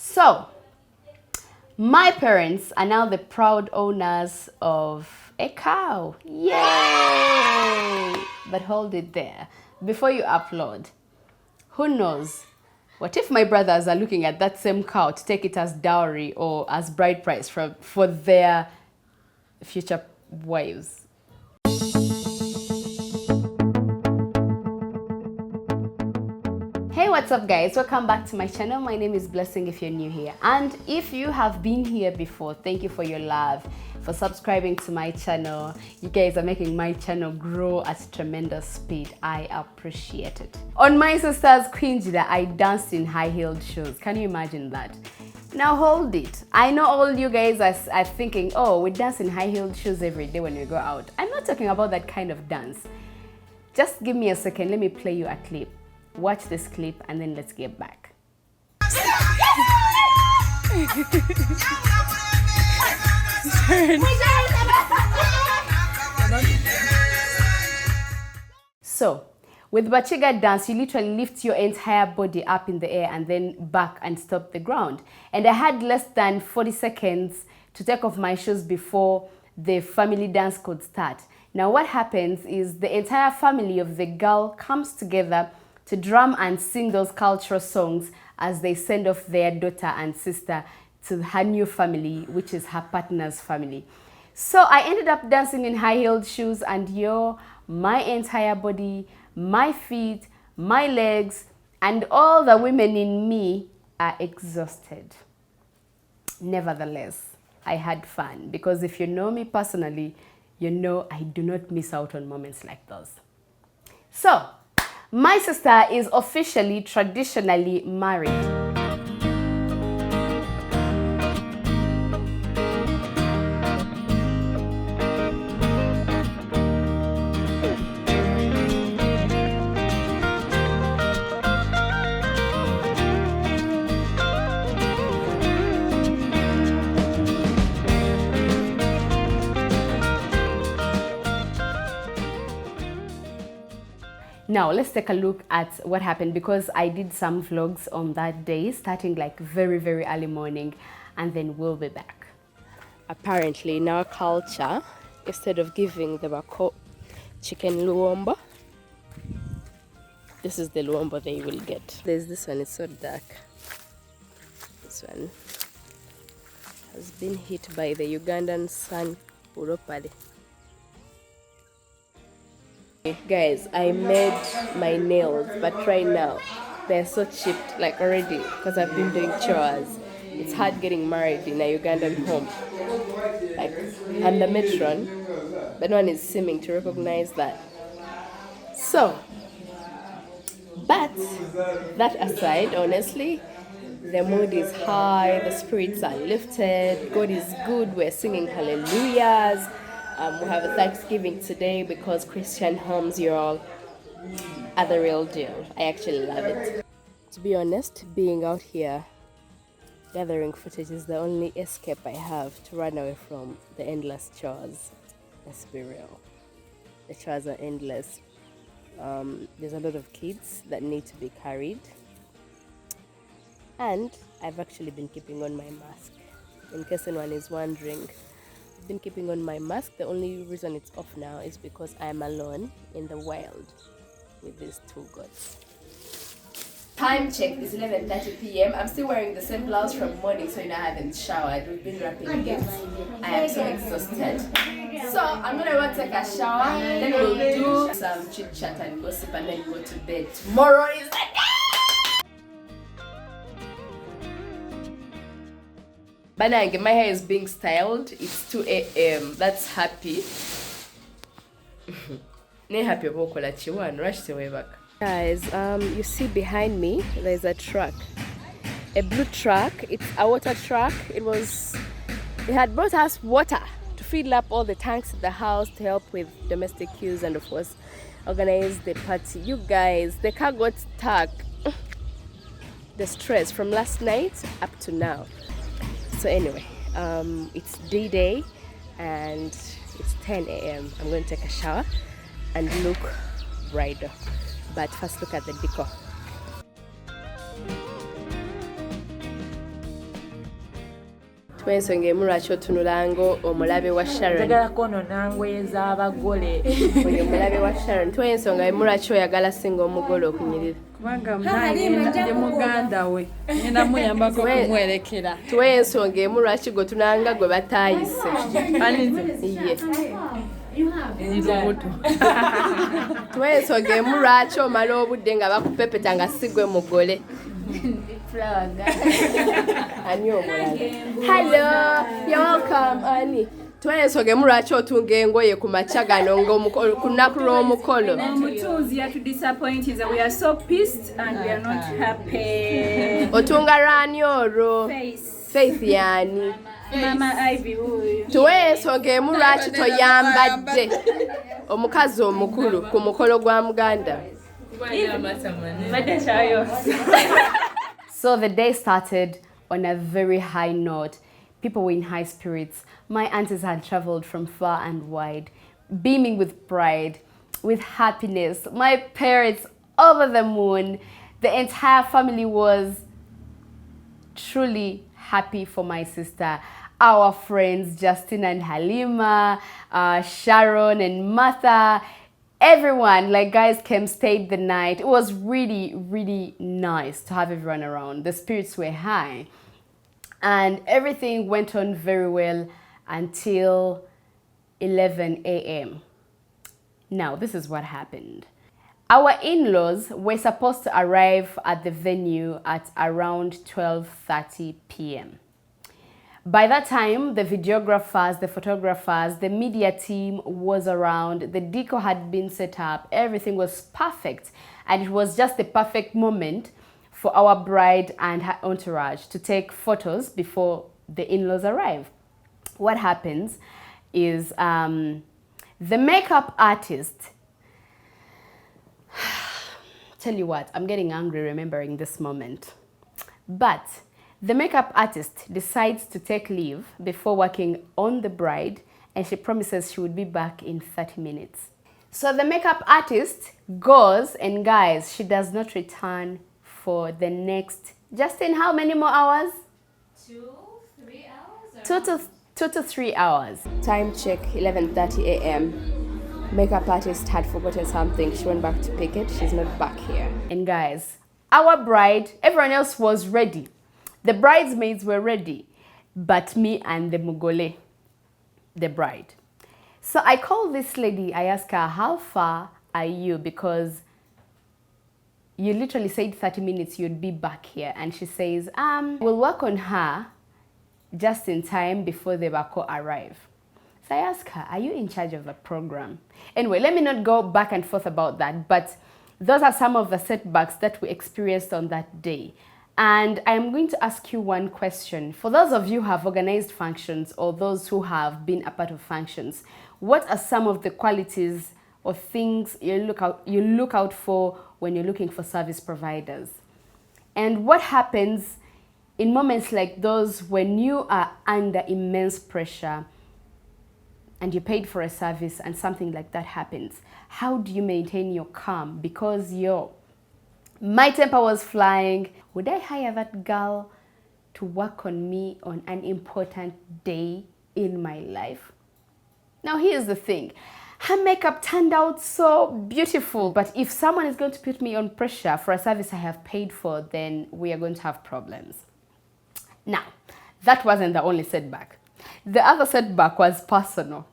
So, my parents are now the proud owners of a cow. Yay! But hold it there. Before you upload, who knows? What if my brothers are looking at that same cow to take it as dowry or as bride price for their future wives? Hey, what's up guys? Welcome back to my channel. My name is Blessing if you're new here. And if you have been here before, thank you for your love, for subscribing to my channel. You guys are making my channel grow at tremendous speed. I appreciate it. On my sister's Kuhingira, I danced in high-heeled shoes. Can you imagine that? Now hold it. I know all you guys are thinking, oh, we dance in high-heeled shoes every day when we go out. I'm not talking about that kind of dance. Just give me a second. Let me play you a clip. Watch this clip and then let's get back. So, with Bachiga dance, you literally lift your entire body up in the air and then back and stop the ground. And I had less than 40 seconds to take off my shoes before the family dance could start. Now what happens is the entire family of the girl comes together to drum and sing those cultural songs as they send off their daughter and sister to her new family, which is her partner's family. So I ended up dancing in high-heeled shoes, and my entire body, my feet, my legs, and all the women in me are exhausted. Nevertheless, I had fun, because if you know me personally, you know I do not miss out on moments like those. So, my sister is officially, traditionally married. Now let's take a look at what happened, because I did some vlogs on that day, starting like very early morning, and then we'll be back. Apparently in our culture, instead of giving the bako chicken luombo, this is the luombo they will get. There's this one, it's so dark. This one has been hit by the Ugandan sun uropade. Guys, I made my nails, but right now they're so chipped, like already, because I've been doing chores. It's hard getting married in a Ugandan home. Like, I'm the matron, but no one is seeming to recognize that. So, but that aside, honestly, the mood is high, the spirits are lifted, God is good, we're singing hallelujahs. We have a Thanksgiving today because Christian homes, you all, are the real deal. I actually love it. To be honest, being out here gathering footage is the only escape I have to run away from the endless chores. Let's be real. The chores are endless. There's a lot of kids that need to be carried. And I've actually been keeping on my mask. In case anyone is wondering, been keeping on my mask. The only reason it's off now is because I'm alone in the wild with these two goats. Time check is 11:30 p.m. I'm still wearing the same blouse from morning, so I haven't showered. We've been wrapping gifts. I am so exhausted. So I'm gonna go take a shower, then we'll do some chit chat and gossip, and then go to bed. Tomorrow is the day! Banang, my hair is being styled. It's 2 a.m. That's happy. Happy rush the way back. Guys, you see behind me there's a truck. A blue truck. It's a water truck. They had brought us water to fill up all the tanks in the house to help with domestic use and of course organize the party. You guys, the car got stuck. The stress from last night up to now. So anyway, it's D-Day and it's 10 a.m. I'm going to take a shower and look bridal. But first look at the decor. twensonga emu lwaki otunulanga omulabe wa Sharon. Njagala kono nangoye z'abagole. Oyo omulabe wa Sharon. Twensonga emu lwaki oyagala singa omugole okunyirira. Kubanga ndi muganda we. Nina muyambako kumwerekera. Twensonga emu lwaki gwe tunanga gwe bataayise. Aninze. Iye. Nzibuto. Twensonga emu lwaki omala obudde nga bakupepeta nga si gwe mugole. Ani omulabe. Hello, you're welcome, Ani. Twensonga emu lwaki otunga engoye ku makya gano ku nnaku lw'omukolo. Omutunzi yatudisappointinze. We are so pissed and we are not happy. Otunga lwani olwo? Faith yani. Mama Ivy huyu. Twensonga emu lwaki toyambadde omukazi omukulu ku mukolo gwa muganda. So the day started on a very high note. People were in high spirits. My aunties had traveled from far and wide, beaming with pride, with happiness. My parents over the moon. The entire family was truly happy for my sister. Our friends, Justin and Halima, Sharon and Martha, everyone, like guys came, stayed the night. It was really, really nice to have everyone around. The spirits were high. And everything went on very well until 11 a.m. Now, this is what happened. Our in-laws were supposed to arrive at the venue at around 12:30 p.m. By that time, the videographers, the photographers, the media team was around, the decor had been set up, everything was perfect, and it was just the perfect moment for our bride and her entourage to take photos before the in-laws arrive. What happens is the makeup artist, tell you what, I'm getting angry remembering this moment, but the makeup artist decides to take leave before working on the bride, and she promises she would be back in 30 minutes. So the makeup artist goes, and guys, she does not return for the next, just in how many more hours? 2-3 hours? 2 to 3 hours. Time check, 11:30 a.m. Makeup artist had forgotten something. She went back to pick it. She's not back here. And guys, our bride, everyone else was ready. The bridesmaids were ready, but me and the mugole, the bride. So I called this lady, I asked her, how far are you? Because you literally said 30 minutes you'd be back here. And she says, we'll work on her just in time before the bako arrive. So I asked her, are you in charge of the program? Anyway, let me not go back and forth about that, but those are some of the setbacks that we experienced on that day. And I'm going to ask you one question. For those of you who have organized functions or those who have been a part of functions, what are some of the qualities or things you look out for when you're looking for service providers? And what happens in moments like those when you are under immense pressure and you paid for a service and something like that happens? How do you maintain your calm? Because my temper was flying. Would I hire that girl to work on me on an important day in my life? Now here's the thing. Her makeup turned out so beautiful, but if someone is going to put me on pressure for a service I have paid for, then we are going to have problems. Now, that wasn't the only setback. The other setback was personal.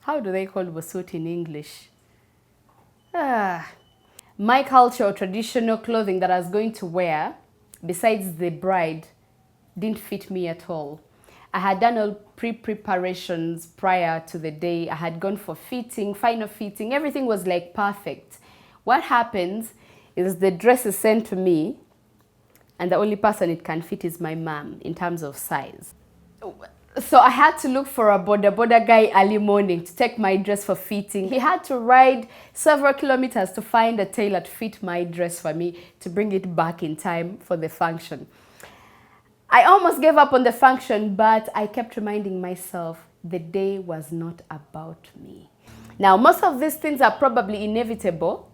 How do they call wasuit in English? My culture or traditional clothing that I was going to wear, besides the bride, didn't fit me at all. I had done all pre-preparations prior to the day. I had gone for fitting, final fitting. Everything was like perfect. What happens is the dress is sent to me, and the only person it can fit is my mom in terms of size. So I had to look for a boda guy early morning to take my dress for fitting. He had to ride several kilometers to find a tailor to fit my dress for me to bring it back in time for the function. I almost gave up on the function, but I kept reminding myself the day was not about me. Now, most of these things are probably inevitable,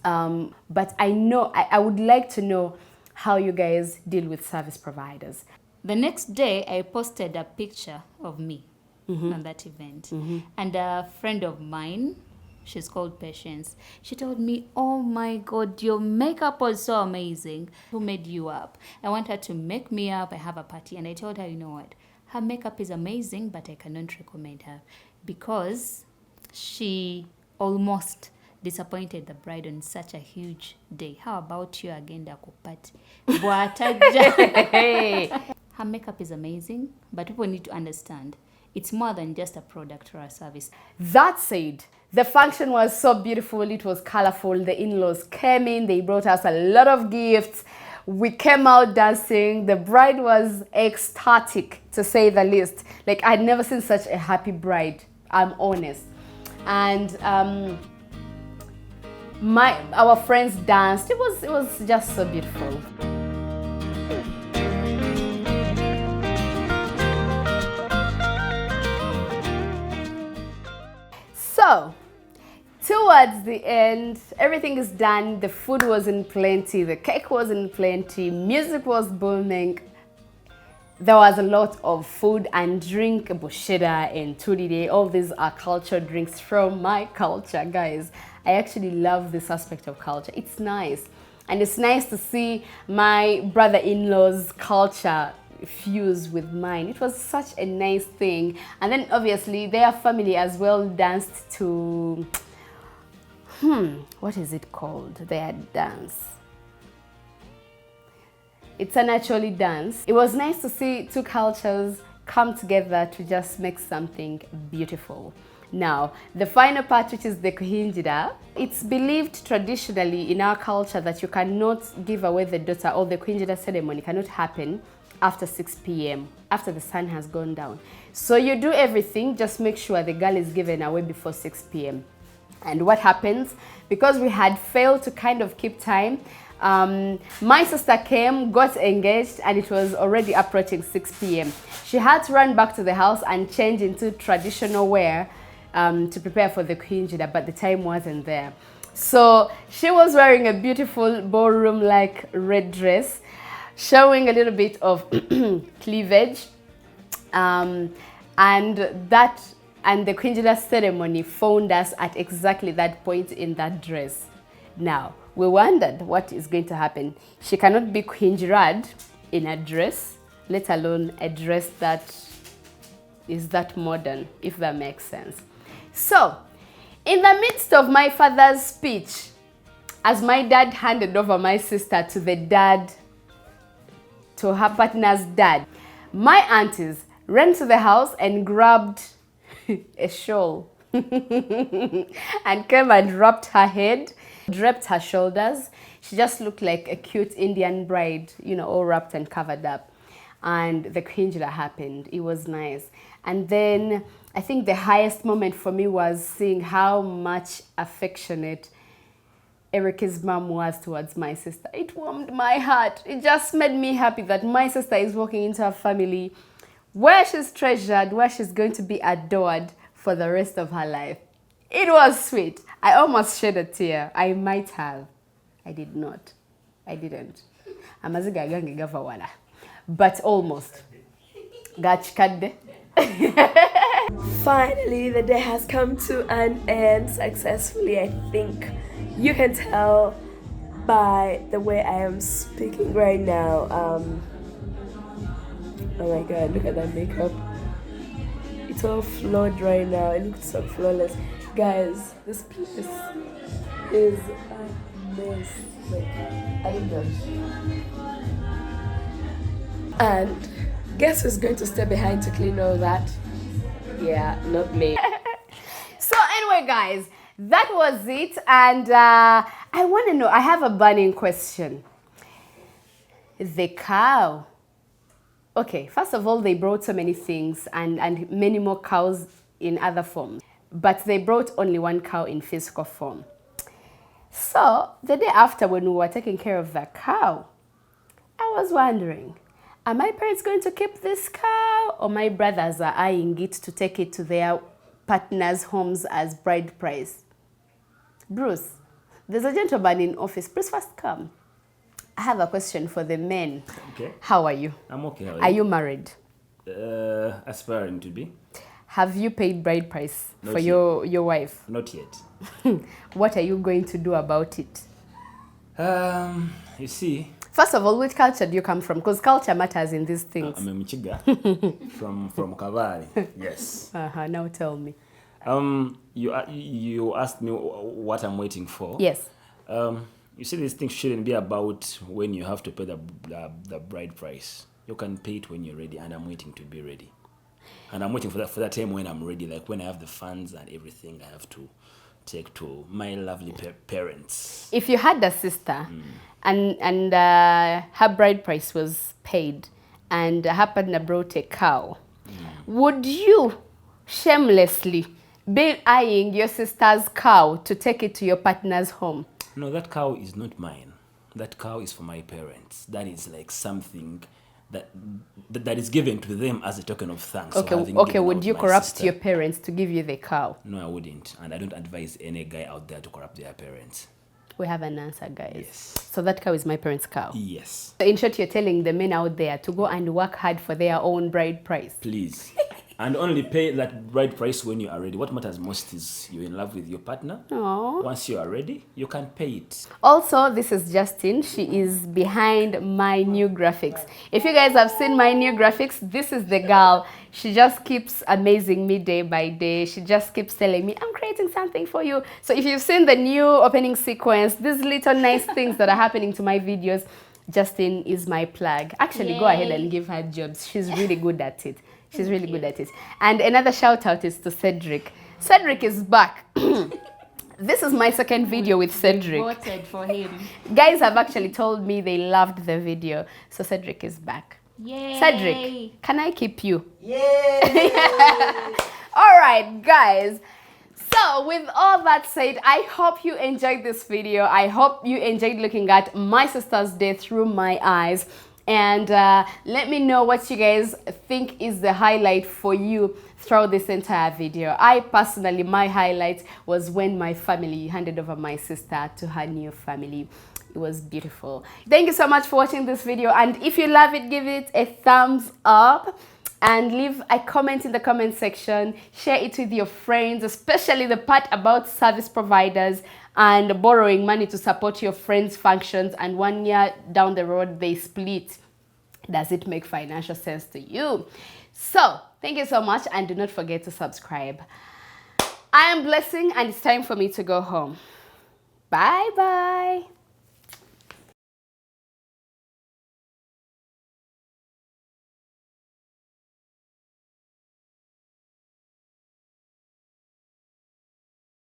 but I know I would like to know how you guys deal with service providers. The next day, I posted a picture of me on that event. And a friend of mine, she's called Patience, she told me, oh my God, your makeup was so amazing. Who made you up? I want her to make me up. I have a party. And I told her, you know what? Her makeup is amazing, but I cannot recommend her because she almost disappointed the bride on such a huge day. How about you again, Dakupati? Her makeup is amazing, but people need to understand it's more than just a product or a service. That said, the function was so beautiful. It was colorful. The in-laws came in. They brought us a lot of gifts. We came out dancing. The bride was ecstatic, to say the least. Like, I'd never seen such a happy bride. I'm honest. And our friends danced. It was just so beautiful. So, towards the end, everything is done. The food was in plenty, the cake was in plenty, music was booming. There was a lot of food and drink, bushida and tudide. All these are cultural drinks from my culture, guys. I actually love this aspect of culture. It's nice. And it's nice to see my brother-in-law's culture fuse with mine. It was such a nice thing. And then obviously their family as well danced to what is it called, their dance? It's a naturally dance. It was nice to see two cultures come together to just make something beautiful. Now, the final part, which is the Kuhingira, it's believed traditionally in our culture that you cannot give away the daughter, or the Kuhingira ceremony cannot happen after 6 p.m, after the sun has gone down. So you do everything, just make sure the girl is given away before 6 p.m. And what happens, because we had failed to kind of keep time, my sister came, got engaged, and it was already approaching 6 p.m. She had to run back to the house and change into traditional wear to prepare for the Kuhingira, but the time wasn't there. So she was wearing a beautiful ballroom-like red dress, showing a little bit of cleavage, and the Kuhingira ceremony found us at exactly that point in that dress. Now, we wondered what is going to happen. She cannot be Kuhingirad in a dress, let alone a dress that is that modern, if that makes sense. So, in the midst of my father's speech, as my dad handed over my sister to her partner's dad, my aunties ran to the house and grabbed a shawl and came and wrapped her head, draped her shoulders. She just looked like a cute Indian bride, you know, all wrapped and covered up. And the Kuhingira happened. It was nice. And then I think the highest moment for me was seeing how much affectionate Eric's mom was towards my sister. It warmed my heart. It just made me happy that my sister is walking into a family where she's treasured, where she's going to be adored for the rest of her life. It was sweet. I almost shed a tear. I might have. I did not. I didn't. But almost. Finally, the day has come to an end successfully, I think. You can tell by the way I am speaking right now. Oh my god, look at that makeup. It's all flawed right now. It looks so flawless. Guys, this place is a mess. Like, I don't know. And guess who's going to stay behind to clean all that? Yeah, not me. So anyway, guys, that was it. And I want to know, I have a burning question. The cow. Okay, first of all, they brought so many things and many more cows in other forms. But they brought only one cow in physical form. So the day after, when we were taking care of the cow, I was wondering, are my parents going to keep this cow, or my brothers are eyeing it to take it to their partners' homes as bride price? Bruce, there's a gentleman in office. Please first come. I have a question for the men. Okay. How are you? I'm okay. Are you married? Aspiring to be? Have you paid bride price Not for yet. your wife? Not yet. What are you going to do about it? You see, First of all, which culture do you come from? Because culture matters in these things. I'm a Michiga from Kavari. Yes. Now tell me. You asked me what I'm waiting for. Yes. You see, these things shouldn't be about when you have to pay the bride price. You can pay it when you're ready, and I'm waiting to be ready. And I'm waiting for that time when I'm ready, like when I have the funds and everything I have to take to my lovely parents. If you had a sister and her bride price was paid and her partner brought a cow, would you shamelessly be eyeing your sister's cow to take it to your partner's home? No, that cow is not mine. That cow is for my parents. That is like something that is given to them as a token of thanks. Okay, would you corrupt your parents to give you the cow? No, I wouldn't. And I don't advise any guy out there to corrupt their parents. We have an answer, guys. Yes. So that cow is my parents' cow. Yes. So in short, you're telling the men out there to go and work hard for their own bride price. Please. And only pay that bride price when you are ready. What matters most is you're in love with your partner. Aww. Once you are ready, you can pay it. Also, this is Justin. She is behind my new graphics. If you guys have seen my new graphics, this is the girl. She just keeps amazing me day by day. She just keeps telling me, I'm creating something for you. So if you've seen the new opening sequence, these little nice things that are happening to my videos, Justin is my plug. Actually, go ahead and give her jobs. She's really good at it. She's really good at it. And another shout out is to Cedric. Cedric is back. This is my second video with Cedric. Voted for him. Guys have actually told me they loved the video. So Cedric is back. Yay. Cedric, can I keep you? Yay! All right, guys. So with all that said, I hope you enjoyed this video. I hope you enjoyed looking at my sister's day through my eyes. And let me know what you guys think is the highlight for you throughout this entire video. I personally, my highlight was when my family handed over my sister to her new family. It was beautiful. Thank you so much for watching this video. And if you love it, give it a thumbs up. And leave a comment in the comment section. Share it with your friends, especially the part about service providers and borrowing money to support your friends' functions, and 1 year down the road they split. Does it make financial sense to you? So thank you so much, and do not forget to subscribe. I am Blessing, and it's time for me to go home. Bye bye.